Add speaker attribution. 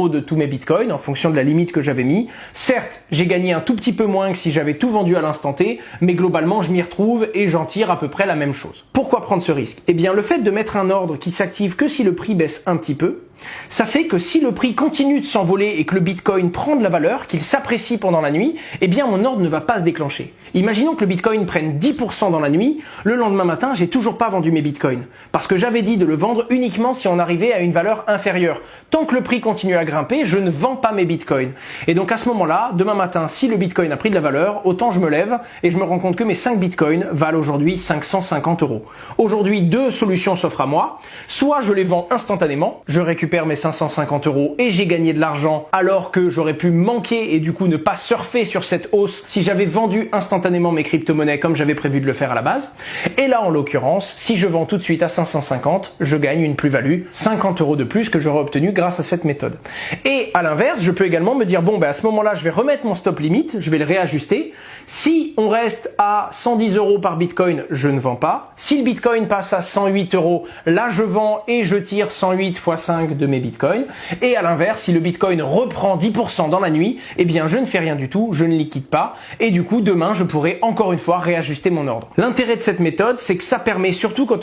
Speaker 1: de tous mes bitcoins en fonction de la limite que j'avais mis. Certes, j'ai gagné un tout petit peu moins que si j'avais tout vendu à l'instant T, mais globalement, je m'y retrouve et j'en tire à peu près la même chose. Pourquoi prendre ce risque? Eh bien, le fait de mettre un ordre qui s'active que si le prix baisse un petit peu, ça fait que si le prix continue de s'envoler et que le bitcoin prend de la valeur, qu'il s'apprécie pendant la nuit, eh bien mon ordre ne va pas se déclencher. Imaginons que le bitcoin prenne 10% dans la nuit, le lendemain matin, j'ai toujours pas vendu mes bitcoins. Parce que j'avais dit de le vendre uniquement si on arrivait à une valeur inférieure. Tant que le prix continue à grimper, je ne vends pas mes bitcoins. Et donc à ce moment-là, demain matin, si le bitcoin a pris de la valeur, autant je me lève et je me rends compte que mes 5 bitcoins valent aujourd'hui 550 €. Aujourd'hui, deux solutions s'offrent à moi. Soit je les vends instantanément, je récupère mes 550 € et j'ai gagné de l'argent alors que j'aurais pu manquer et du coup ne pas surfer sur cette hausse si j'avais vendu instantanément mes crypto-monnaies comme j'avais prévu de le faire à la base. Et là en l'occurrence, si je vends tout de suite à 550, je gagne une plus-value, 50 € de plus que j'aurais obtenu grâce à cette méthode. Et à l'inverse, je peux également me dire bon à ce moment-là, je vais remettre mon stop limit, je vais le réajuster. Si on reste à 110 € par bitcoin, je ne vends pas. Si le bitcoin passe à 108 €, là je vends et je tire 108 x 5 de mes bitcoins. Et à l'inverse, si le bitcoin reprend 10% dans la nuit, eh bien je ne fais rien du tout, je ne liquide pas et du coup demain je pourrai encore une fois réajuster mon ordre. L'intérêt de cette méthode, c'est que ça permet surtout quand on